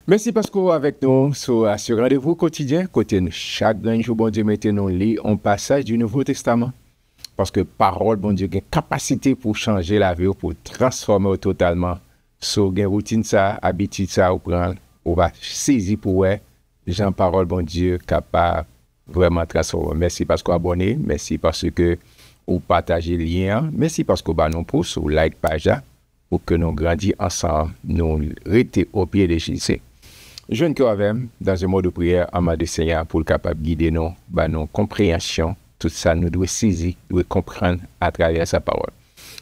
Merci parce que avec nous sur ce rendez-vous quotidien, côté chaque jour, bon Dieu, maintenant, lit un passage du Nouveau Testament. Parce que parole, bon Dieu, a une capacité pour changer la vie, pour transformer totalement. So, une routine ça, habitude ça, ou prendre, on va saisir pour ouais, Jean parole, bon Dieu, capable vraiment transformer. Merci parce que vous abonnez, merci parce que vous partagez le lien, merci parce que vous nous pousse, ou like page pour que nous grandissions ensemble, nous rester au pied de Jésus. Jeune que avec dans un mode de prière en mode de Seigneur pour le capable de guider nous, nos compréhensions, tout ça nous doit saisir, nous doit comprendre à travers sa parole.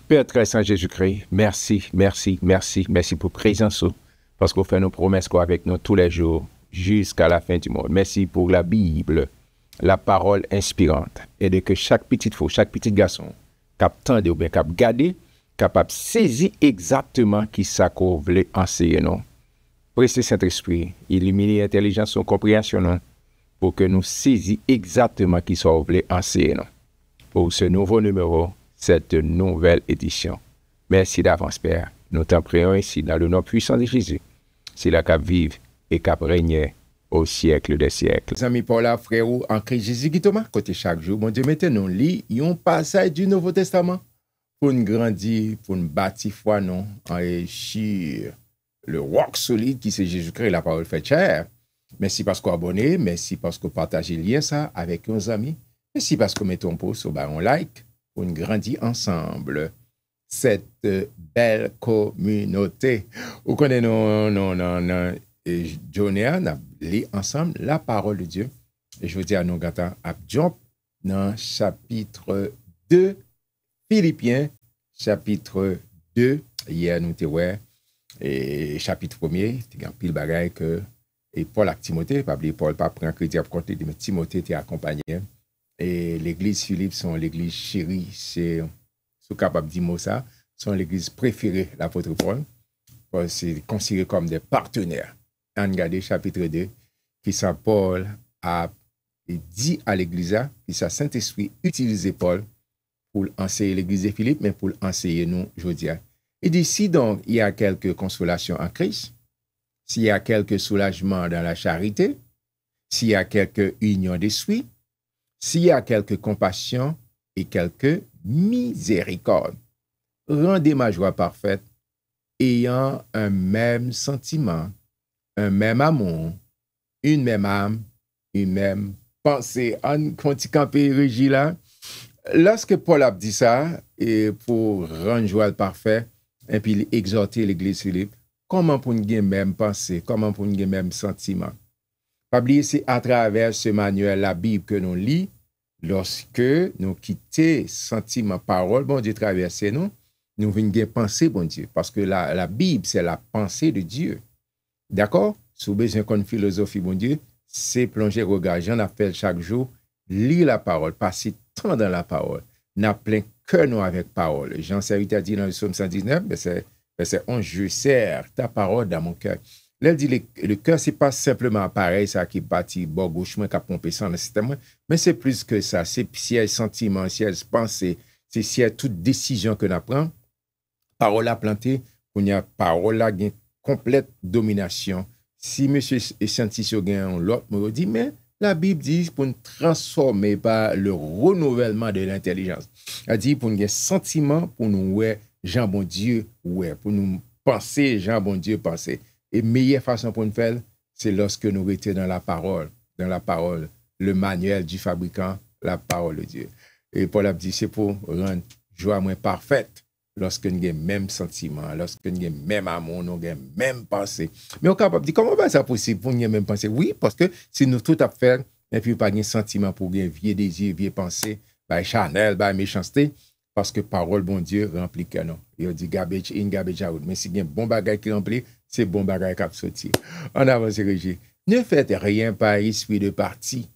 Père très saint Jésus-Christ, merci, merci, merci, merci pour présence, parce qu'on fait nos promesses avec nous tous les jours jusqu'à la fin du monde. Merci pour la Bible, la parole inspirante, et de que chaque petite fille, chaque petit garçon, capable ou bien capable garder, capable saisir exactement qui ça qu'on voulait enseigner nous. Pressez Saint-Esprit, illuminer l'intelligence et compréhension pour que nous saisissions exactement qui soit voulu enseigner pour ce nouveau numéro, cette nouvelle édition. Merci d'avance, Père. Nous t'en prions ici dans le nom puissant de Jésus. C'est là qu'à vivre et qu'à régner au siècle des siècles. Les amis, Paula, frère, en Christ Jésus qui Thomas, côté chaque jour, bon Dieu, maintenant, lit un passage du Nouveau Testament pour nous grandir, pour nous bâtir foi, non, enrichir le roc solide qui c'est Jésus-Christ, la parole fait chair. Merci parce qu'on abonnez, merci parce qu'on partagez le lien ça avec nos amis. Merci parce qu'on met ton pouce, on like, pour nous grandir ensemble cette belle communauté. Vous connaissez non, Johnny, on a lu ensemble la parole de Dieu. Et je vous dis à nous, gâteaux, à jump dans chapitre 2, Philippiens, chapitre 2. Hier, nous t'es et chapitre 1er, il y a un pile bagaille que et Paul avec Timothée, pas oublier Paul pas prendre crédit pour compter mais Timothée était accompagné et l'église Philippe sont l'église chérie, c'est capable de dire ça, sont l'église préférée l'apôtre Paul, c'est considéré comme des partenaires. On regarde chapitre 2 qui Saint Paul a dit à l'église que ça Saint-Esprit utilisé Paul pour enseigner l'église de Philippe mais pour enseigner nous aujourd'hui. Et d'ici donc, il y a quelques consolations en Christ, s'il y a quelques soulagements dans la charité, s'il y a quelques unions d'esprit, s'il y a quelques compassions et quelques miséricordes. Rendez ma joie parfaite, ayant un même sentiment, un même amour, une même âme, une même pensée. En camper Régie là, lorsque Paul a dit ça, et pour rendre joie parfaite, et puis il exhorter l'église Philippe, comment pour nous gagner même pensée, comment pour nous gagner même sentiment. Pas oublier, c'est à travers ce manuel, la Bible que nous lisons, lorsque nous quittons sentiment, parole, bon Dieu traverser nous venons gagner pensée, bon Dieu, parce que la Bible, c'est la pensée de Dieu. D'accord? Si vous avez besoin d'une philosophie, bon Dieu, c'est plonger, regard, j'en appelle chaque jour, lire la parole, passer temps dans la parole, n'a plein cœur nous avec parole. Jean 8 a dit dans le psaume 119, verset 11, je sers ta parole dans mon cœur. Là, il dit, le cœur, c'est pas simplement pareil, ça qui bâtit bord gauche, qui a pompé ça dans le système, mais c'est plus que ça. C'est siège sentiment, siège pensée, c'est siège toute décision que nous prenons. Parole à planter, on y a parole à gain complète domination. Si monsieur est senti sur gain l'autre, me dit, mais la Bible dit pour nous transformer par le renouvellement de l'intelligence. Elle dit pour nous un sentiment, pour nous ouais, Jean bon Dieu, ouais, pour nous penser, Jean bon Dieu penser. Et meilleure façon pour nous faire, c'est lorsque nous étions dans la parole, le manuel du fabricant, la parole de Dieu. Et Paul a dit, c'est pour rendre joie moins parfaite. Lorsque nous avons le même sentiment, lorsque nous avons le même amour, nous avons la même pensée. Mais on est capable de dire, comment ça possible pour nous avoir la même pensée? Oui, parce que si nous tout à faire, et puis pas de sentiment pour gagner vieux désir, vieux pensée, charnel, méchanceté, parce que parole, bon Dieu, remplit que nous. Il dit garbage in, garbage out. Mais si il y a un bon bagage qui remplit, c'est bon bagage qui a sorti. En avance, Régie. Ne faites rien par esprit de parti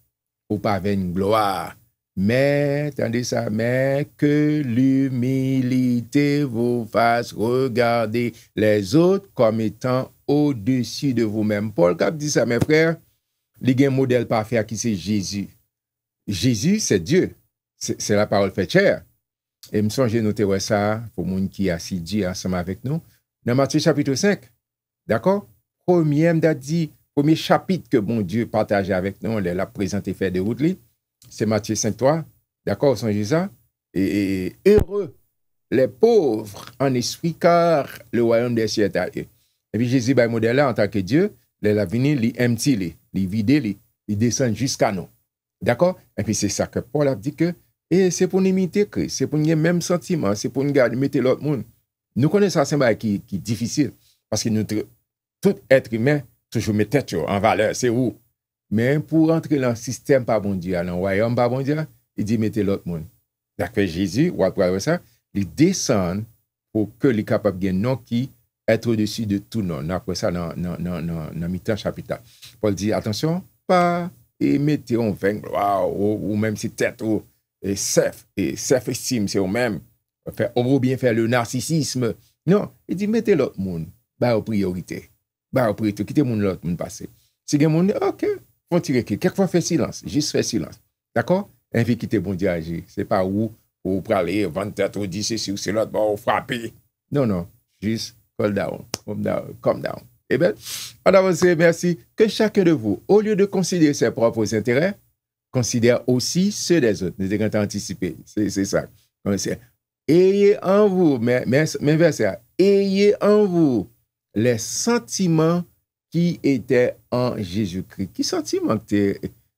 ou par vaine gloire. Mais, attendez ça, mais que l'humilité vous fasse regarder les autres comme étant au-dessus de vous-même. Paul Cap dit ça, mes frères, il y a un modèle parfait qui c'est Jésus. Jésus, c'est Dieu. C'est la parole faite chair. Et me songe noter ça pour les gens qui est assidu ensemble avec nous. Dans Matthieu chapitre 5, d'accord? premier chapitre que bon Dieu partage avec nous, il a présenté fait de route, c'est Matthieu 5:3. D'accord, songez ça? Et heureux les pauvres en esprit, car le royaume des cieux est à eux. Et puis Jésus, le modèle là, en tant que Dieu, il a venu, il empty, il vide, il descend jusqu'à nous. D'accord? Et puis c'est ça que Paul a dit que c'est pour nous imiter Christ, c'est pour nous avoir le même sentiment, c'est pour nous garder, mettre l'autre monde. Nous connaissons ça, c'est un qui est difficile, parce que nous, tout être humain, toujours met tête en valeur, c'est où? Mais pour entrer dans le système par bon Dieu, dans le royaume par bon Dieu, il dit mettez l'autre monde. D'accord, Jésus, ou après ça, il descend pour que les capables de nom qui est au-dessus de tout nom. Après ça, dans mi-temps chapitre. Paul dit, attention, pas et mettez en vain, ou même si tête ou self-estime, c'est au même. On veut bien faire le narcissisme. Non, il dit, mettez l'autre monde, aux priorités. Aux priorités, quittez l'autre monde passer. Si il y a monde, ok, faut tirer quelquefois fait silence, juste fait silence. D'accord? Et puis quitter bon Dieu agir. C'est pas où ou pour aller vendre tête ou dire ceci ou c'est l'autre, bon, frapper. Non, juste calm down. Eh bien, on avance, merci. Que chacun de vous, au lieu de considérer ses propres intérêts, considère aussi ceux des autres. Nous devons anticiper. C'est ça. Ayez en vous, mais verset, ayez en vous les sentiments qui étaient en Jésus-Christ. Qui sentiments qui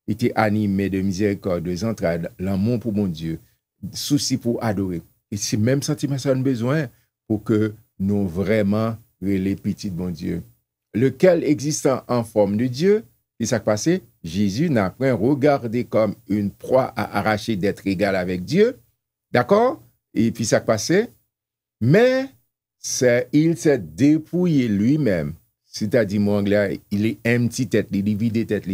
étaient animés de miséricorde, de entrailles, l'amour pour mon Dieu, souci pour adorer. Et c'est même sentiment ça a besoin pour que nous vraiment les petits de bon Dieu. Lequel existant en forme de Dieu, qui s'est passé, Jésus n'a point regardé comme une proie à arracher d'être égal avec Dieu. D'accord? Et puis ça passé, mais il s'est dépouillé lui-même. C'est-à-dire, mon anglais, il est empty tête, il est vide tête,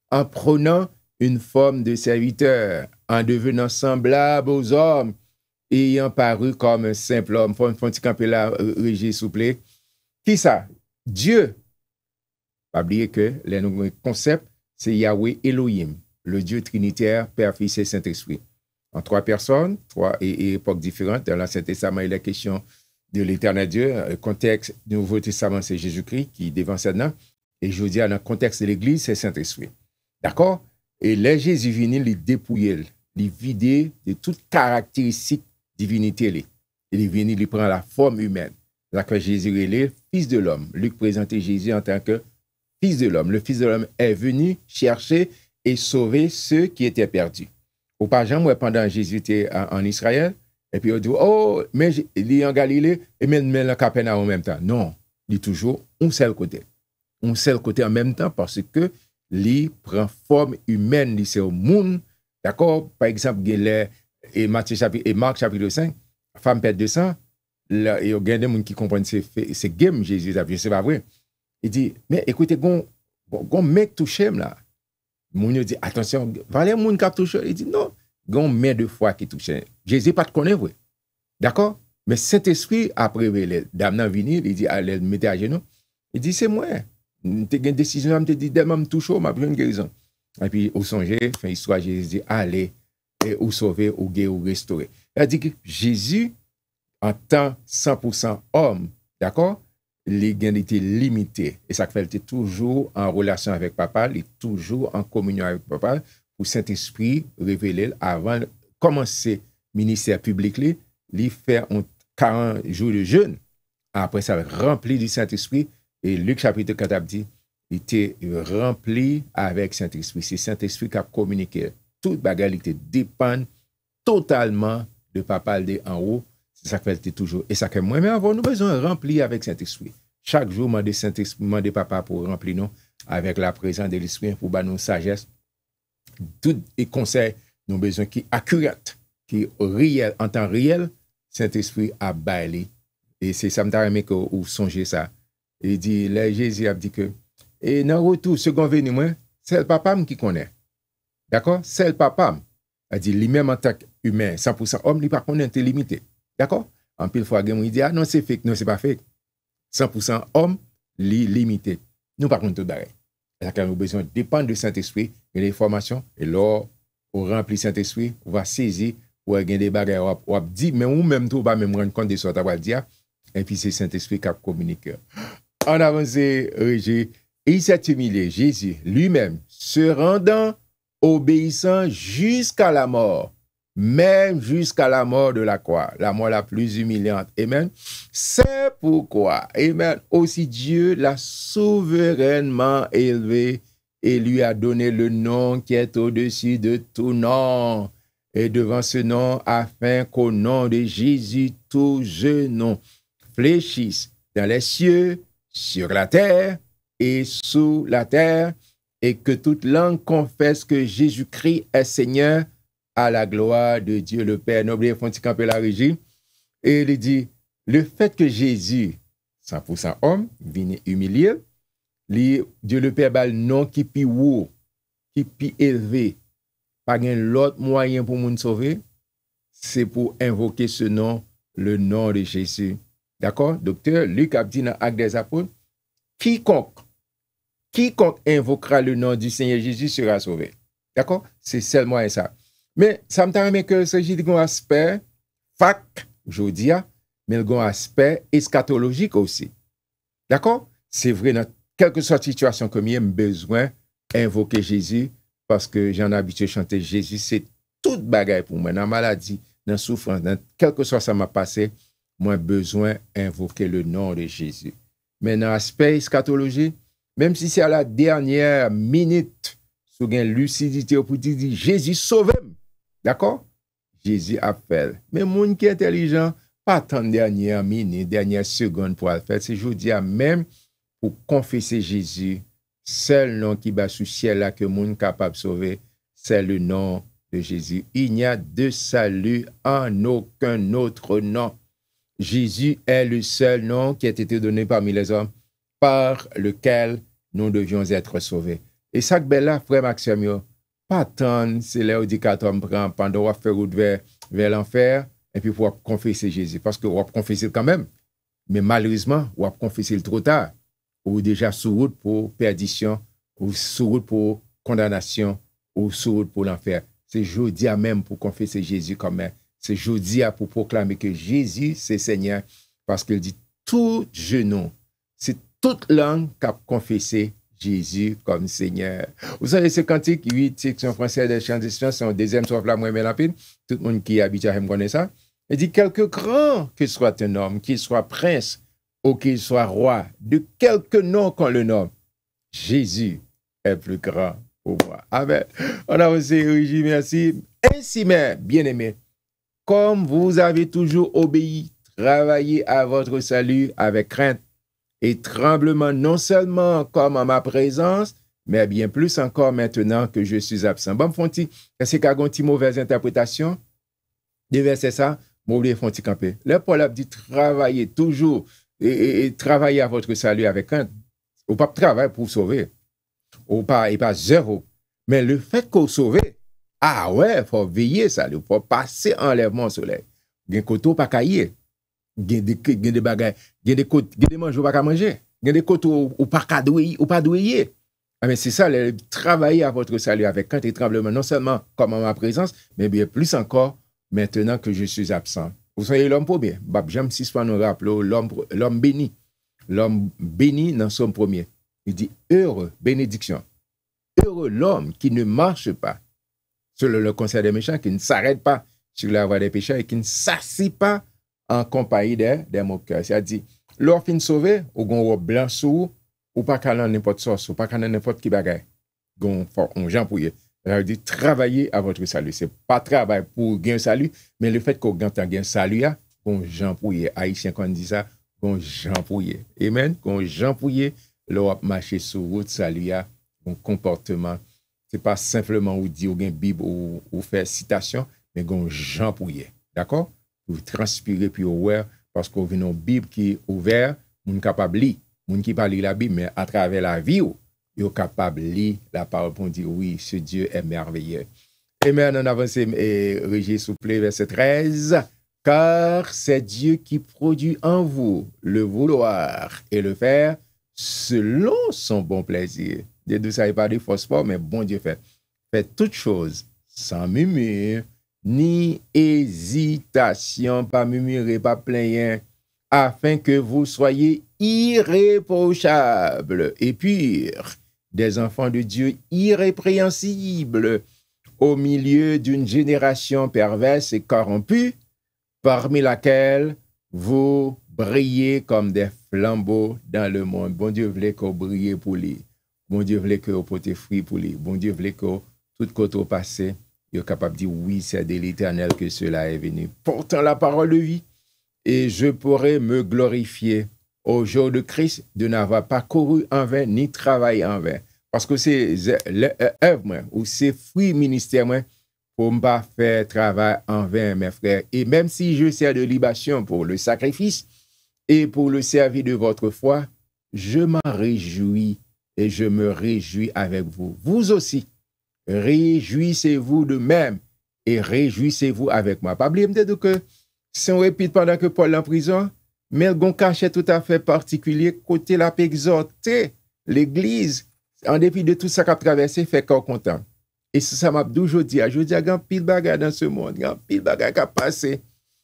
en prenant une forme de serviteur, en devenant semblable aux hommes, ayant paru comme un simple homme. Faut un petit camper là, Régis, s'il vous plaît. Qui ça? Dieu. Pas oublier que le concept, c'est Yahweh Elohim, le Dieu trinitaire, Père, Fils et Saint-Esprit. En trois personnes, trois époques différentes. Dans l'Ancien Testament, il est question de l'éternel Dieu. Le contexte du Nouveau Testament, c'est Jésus-Christ qui devant maintenant. Et je veux dire, dans le contexte de l'Église, c'est Saint-Esprit. D'accord? Et là, Jésus venu, il dépouiller, il vider de toute caractéristique divinité. Il est venu, il prend la forme humaine. Là que Jésus est le Fils de l'homme. Luc présentait Jésus en tant que Fils de l'homme. Le Fils de l'homme est venu chercher et sauver ceux qui étaient perdus. Au par exemple, pendant Jésus était en Israël, et puis on dit, oh, mais il est en Galilée, et même en Capernaum en même temps. Non, il est toujours un seul côté. Un seul côté en même temps parce que il prend forme humaine, c'est au monde. D'accord? Par exemple, et Marc chapitre 5, femme perd 200, il y a des gens qui comprennent c'est game Jésus, c'est pas vrai. Il dit, mais écoutez, gon mec touché là. Moun dit, attention, valez moun qui touché. Il dit, non, gon mec de foi qui touche. Jésus pas te connaît, vrai. D'accord? Mais Saint-Esprit, après, les dames nan venir, il dit, allez, mettez à genoux. Il dit, c'est moi. T'as une décision, je te dis, dès me touche, m'a pris une guérison. Et puis, au songer, fin histoire, Jésus dit, allez, et ou sauver, ou guérir, ou restaurer. Il a dit que Jésus, en tant 100% homme, d'accord? L'égalité limitée. Et ça fait qu'il était toujours en relation avec papa, il est toujours en communion avec papa, pour Saint-Esprit révéler avant de commencer le ministère public, il fait 40 jours de jeûne. Après ça, rempli du Saint-Esprit. Et Luc chapitre 4 a dit, il était rempli avec Saint-Esprit. C'est Saint-Esprit qui a communiqué. Toute bagalité dépend totalement de papa en haut. C'est ça que fait toujours. Et ça que moi-même, avons nous besoin de remplir avec Saint-Esprit. Chaque jour, demander Saint-Esprit, demander papa pour remplir nous avec la présence de l'Esprit, pour nous sagesse. Tout les conseils, nous avons besoin qui est accurate, qui est réel, en temps réel, Saint-Esprit a bailé. Et c'est ça, me que vous songez ça. Il dit, là, Jésus a dit que, et dans le retour, second venu, moi, c'est le papa qui connaît. D'accord? C'est le papa. Il dit, lui-même en tant qu'humain, 100% homme, il pas connaît, il limité. D'accord? En pile fois, il dit, ah non, c'est fake. Non, c'est pas fake. 100% homme, limité. Nous, par contre, tout d'arrêt. Nous avons besoin de dépendre du Saint-Esprit et les formations. Et là, on remplit Saint-Esprit, on va saisir, on va gagner des bagages, on va dire, mais ou même tout, on va même rendre compte de ce qu'on va dire. Et puis, c'est Saint-Esprit qui communique. En avancé, Régis, il s'est humilié, Jésus lui-même, se rendant obéissant jusqu'à la mort, même jusqu'à la mort de la croix, la mort la plus humiliante. Amen. C'est pourquoi, Amen, aussi Dieu l'a souverainement élevé et lui a donné le nom qui est au-dessus de tout nom. Et devant ce nom, afin qu'au nom de Jésus, tout genou fléchisse dans les cieux, sur la terre et sous la terre, et que toute langue confesse que Jésus-Christ est Seigneur, à la gloire de Dieu le Père. N'oubliez pas de camper la régie. Et il dit, le fait que Jésus, 100% homme, vienne humilier, Dieu le Père a le nom qui est haut, qui est élevé, pas l'autre moyen pour nous sauver, c'est pour invoquer ce nom, le nom de Jésus. D'accord? Docteur Luc a dit dans Actes des Apôtres, quiconque invoquera le nom du Seigneur Jésus sera sauvé. D'accord? C'est seulement ça. Mais ça me permet que ce s'agit d'un aspect fac, je dis, mais un aspect eschatologique aussi. D'accord? C'est vrai, dans quelque soit situation que j'ai besoin d'invoquer Jésus parce que j'en ai habitué à chanter Jésus, c'est toute bagaille pour moi. Dans la maladie, dans la souffrance, dans quelque soit ça m'a passé, moi besoin d'invoquer le nom de Jésus. Mais dans l'aspect eschatologie, même si c'est à la dernière minute, sous une lucidité pour dire Jésus sauve-moi. D'accord? Jésus appelle. Mais moun qui est intelligent, pas tant dernière minute, dernière seconde pour le faire. C'est je dis même pour confesser Jésus, seul nom qui bat sous ciel là que moun capable de sauver, c'est le nom de Jésus. Il n'y a de salut en aucun autre nom. Jésus est le seul nom qui a été donné parmi les hommes par lequel nous devions être sauvés. Et ça que là, frère Maxime, pas attendre, c'est là où dit qu'à prend pendant qu'on faire route vers l'enfer, et puis pour confesser Jésus. Parce que on va confesser quand même. Mais malheureusement, on va confesser trop tard. Ou déjà sous route pour perdition, ou sous route pour condamnation, ou sous route pour l'enfer. C'est jeudi à même pour confesser Jésus quand même. C'est jeudi à pour proclamer que Jésus, c'est Seigneur. Parce qu'il dit tout genou, c'est toute langue qui a confessé Jésus comme Seigneur. Vous savez, ce cantique, 8 sections françaises des chants d'espérance, c'est un deuxième soif la moins rapide. Tout le monde qui est habitué à me connaître ça. Il dit, quelque grand que soit un homme, qu'il soit prince ou qu'il soit roi, de quelque nom qu'on le nomme, Jésus est plus grand pour moi. Amen. On a aussi Régis, merci. Ainsi, mes bien-aimés, comme vous avez toujours obéi, travaillez à votre salut avec crainte et tremblement, non seulement comme en ma présence, mais bien plus encore maintenant que je suis absent. Bon, Fonti, est-ce qu'il y a une mauvaise interprétation de verset ça? M'oubliez Fonti camper. Le Paul a dit travaillez toujours et travaillez à votre salut avec crainte. Ou pas travailler pour sauver. Ou pas, et pas zéro. Mais le fait qu'on sauve, ah ouais, il faut veiller ça, il faut passer enlèvement au soleil. Il y a un coteau pas caillé. Il y a des bagages, il y a des manges pas manger. Il y a des coteaux ou pas douiller, ou pas douiller. Ah, mais c'est ça, travailler à votre salut avec crainte et tremblement, non seulement comme en ma présence, mais bien plus encore maintenant que je suis absent. Vous soyez l'homme pour bien. J'aime si souvent nous rappeler l'homme béni. L'homme béni dans son premier. Il dit heureux, bénédiction. Heureux l'homme qui ne marche pas selon le conseil des méchants, qui ne s'arrête pas sur la voie des pécheurs et qui ne s'assit pas en compagnie des moqueurs. C'est-à-dire, l'offre sauvé, ou gon blanc sous, ou pas qu'à n'importe sauce, ou pas qu'à n'importe qui bagaille. Gon gens pour y. Alors, dit travailler à votre salut. C'est pas travail pour gagner salut, mais le fait qu'on gagne salut, gon gens pour y. Haïtien quand on dit ça, gon gens pour y. Amen. Gon gens pour y, l'on marcher sur route salut, un comportement. C'est pas simplement ou dire ou une Bible ou faire citation, mais gon gens pour y. D'accord? Vous transpirer puis ouvert parce qu'on vient une Bible qui est ouverte, moun capable lire, moun qui pas lire la Bible mais à travers la vie yo capable lire la parole pour dire oui, ce Dieu est merveilleux. Amen, on avance et Régis s'il vous plaît verset 13 car c'est Dieu qui produit en vous le vouloir et le faire selon son bon plaisir. Dieu ne savait pas de force pas mais bon Dieu fait toutes choses sans murmure ni hésitation, pas murmurer, pas plaindre, afin que vous soyez irréprochables et purs, des enfants de Dieu irrépréhensibles, au milieu d'une génération perverse et corrompue, parmi laquelle vous brillez comme des flambeaux dans le monde. Bon Dieu voulait que vous brillez pour lui. Bon Dieu voulait que vous portez fruit pour lui. Bon Dieu voulait que tout côté au passé, vous êtes capable de dire oui, c'est de l'Éternel que cela est venu. Portant la parole de vie, et je pourrai me glorifier au jour de Christ de n'avoir pas couru en vain ni travaillé en vain. Parce que c'est l'œuvre ou c'est fruit ministère pour ne pas faire travail en vain, mes frères. Et même si je sers de libation pour le sacrifice et pour le service de votre foi, je m'en réjouis et je me réjouis avec vous. Vous aussi, réjouissez-vous de même et réjouissez-vous avec moi. Pas oublier peut-être que si on répète pendant que Paul est en prison, mais un cachet tout à fait particulier, côté la exhorter l'Église, en dépit de tout ça qu'a traversé, fait qu'on content. Et ça m'a dit aujourd'hui, il y a un pile bagage dans ce monde, il y a un pile bagage qui a passé,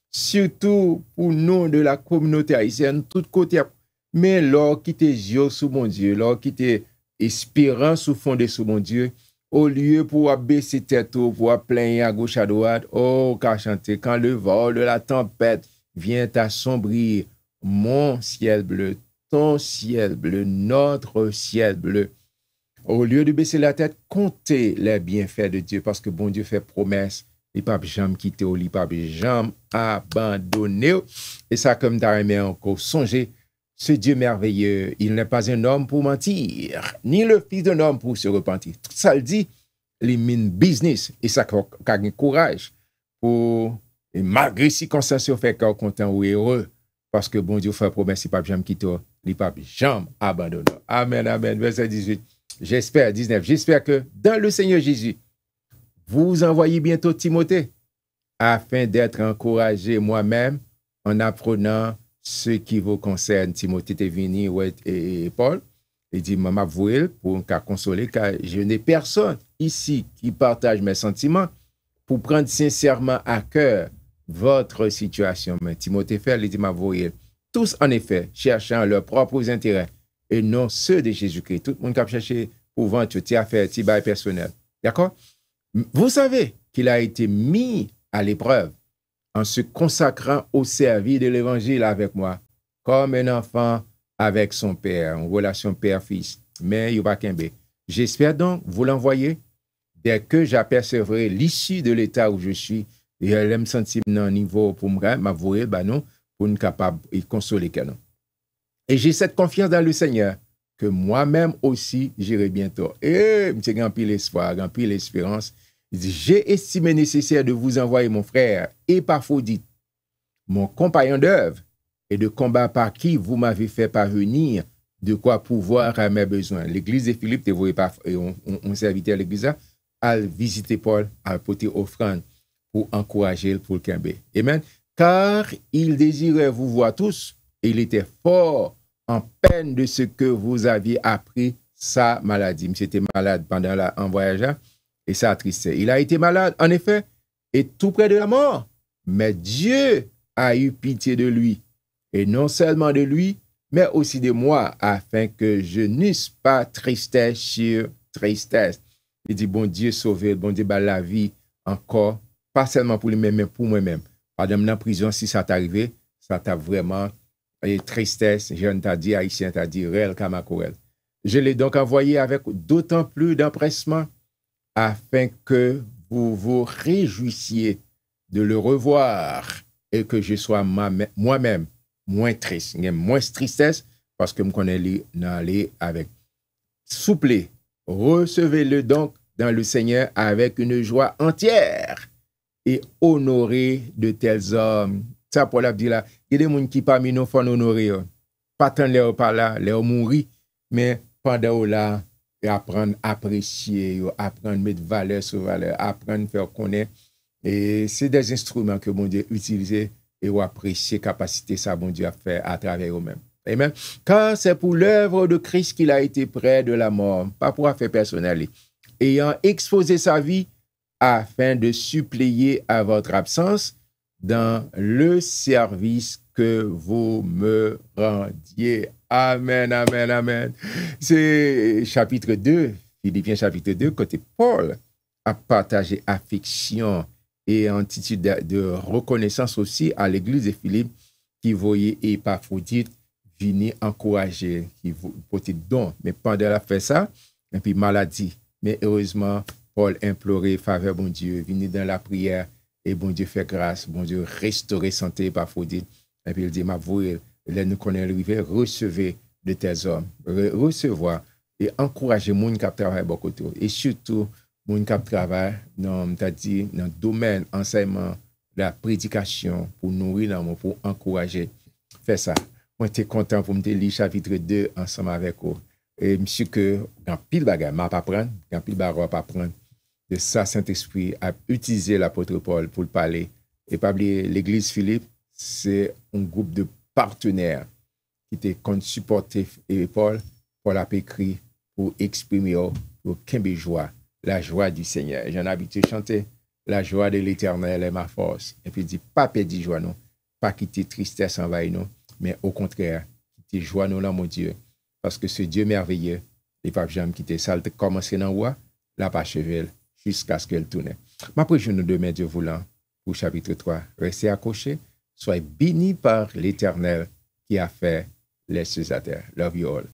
surtout pour nous de la communauté haïtienne, tout côté. Mais lors qui était Dieu sous mon Dieu, lors qui était espérance sous fondé sous mon Dieu, au lieu pour baisser tête, pour plaindre à gauche à droite, oh, qu'à chanter, quand le vent de la tempête vient assombrir mon ciel bleu, ton ciel bleu, notre ciel bleu. Au lieu de baisser la tête, comptez les bienfaits de Dieu, parce que bon Dieu fait promesse, il ne peut jamais quitter, il ne peut jamais abandonner. Et ça, comme t'as encore songé, ce Dieu merveilleux, il n'est pas un homme pour mentir, ni le fils d'un homme pour se repentir. Tout ça le dit, il mine business, et ça a un courage pour, et malgré si circonstances, fait qu'on content ou heureux, parce que bon Dieu fait promesse, il ne peut jamais quitter, il ne peut jamais abandonner. Amen, amen. Verset 18. J'espère, 19, j'espère que dans le Seigneur Jésus, vous envoyez bientôt Timothée afin d'être encouragé moi-même en apprenant ce qui vous concerne. Timothée est venu et Paul, il dit, maman, vous pour me consoler, car je n'ai personne ici qui partage mes sentiments pour prendre sincèrement à cœur votre situation. Mais Timothée fait, il dit, ma voyez, tous en effet, cherchant leurs propres intérêts, et non ceux de Jésus-Christ. Tout le monde qui a cherché pour vendre tes affaires, tes bails personnels. D'accord? Vous savez qu'il a été mis à l'épreuve en se consacrant au service de l'Évangile avec moi, comme un enfant avec son père, en relation père-fils. Mais il va qu'imber. J'espère donc vous l'envoyer dès que j'apercevrai l'issue de l'état où je suis. Et elle me sentir dans niveau pour m'avouer, bah non, pour être capable de consoler quelqu'un. Et j'ai cette confiance dans le Seigneur que moi-même aussi j'irai bientôt. Et j'ai rempli l'espoir, rempli l'espérance. J'ai estimé nécessaire de vous envoyer mon frère Épaphrodite, mon compagnon d'œuvre et de combat par qui vous m'avez fait parvenir de quoi pouvoir à mes besoins. L'église de Philippe, on serviteur à l'église, à visiter Paul, à porter offrande pour encourager pour le Kembe. Amen. Car il désirait vous voir tous et il était fort en peine de ce que vous aviez appris sa maladie. Monsieur était malade pendant en voyageant et ça attristait. Il a été malade, en effet, et tout près de la mort. Mais Dieu a eu pitié de lui. Et non seulement de lui, mais aussi de moi, afin que je n'eusse pas tristesse sur tristesse. Il dit, bon Dieu sauvé, bon Dieu bat la vie encore, pas seulement pour lui-même, mais pour moi-même. Pendant la prison, si ça t'arrivait, ça t'a vraiment tristesse, jeune t'a dit, haïtien t'a dit, réel kamakorel. Je l'ai donc envoyé avec d'autant plus d'empressement afin que vous vous réjouissiez de le revoir et que je sois moi-même moins triste, moins tristesse parce que je connais aller avec souple. Recevez-le donc dans le Seigneur avec une joie entière et honorez de tels hommes. Ça, Paul a dit là, il y a des gens qui parmi nous font honorer. Pas tant les par là, les mourir, mais pendant là, apprendre à apprécier, apprendre à mettre valeur sur valeur, apprendre à faire connaître. Et c'est des instruments que bon Dieu utilise et ou apprécier capacité ça bon Dieu a fait à travers eux-mêmes. Amen. Car c'est pour l'œuvre de Christ qu'il a été près de la mort, pas pour affaire personnelle, ayant exposé sa vie afin de suppléer à votre absence dans le service que vous me rendiez. Amen, amen, amen. C'est chapitre 2, Philippiens chapitre 2, côté Paul a partagé affection et attitude de reconnaissance aussi à l'église de Philippe qui voyait Épaphrodite venir encourager, qui portait don. Mais pendant la fait ça, et puis maladie. Mais heureusement, Paul implorait faveur, bon Dieu, venir dans la prière et bon Dieu fait grâce, bon Dieu restaurer santé Épaphrodite. Et puis il dit, ma voix, là nous connaissons arrivé, recevez de tes hommes, recevoir et encourager les gens qui travaillent beaucoup. Et surtout, les gens qui travaillent dans le domaine enseignement, la prédication, pour nourrir l'amour, pour encourager. Fais ça. Moi, j'étais content pour me lire chapitre 2 ensemble avec vous. Et monsieur que, dans pile bagage, je vais apprendre, dans pile bagage, pas apprendre. De ça, Saint-Esprit a utilisé l'apôtre Paul pour le parler. Et pas oublier, l'église Philippe, c'est un groupe de partenaires qui était supporté et Paul a écrit pour exprimer pour quelle joie, la joie du Seigneur. J'en ai habitué de chanter, la joie de l'Éternel est ma force. Et puis il dit, pas perdre joie, non, pas quitter tristesse envahir nous, mais au contraire, quitter joie nous là, mon Dieu. Parce que ce Dieu merveilleux, il ne va jamais quitter ça. Il a commencé dans le roi, la pas chevel, jusqu'à ce qu'elle tourne. Ma après, nous demain, Dieu voulant, pour chapitre 3. Restez accrochés, soyez bénis par l'Éternel qui a fait les cieux à terre. Love you all.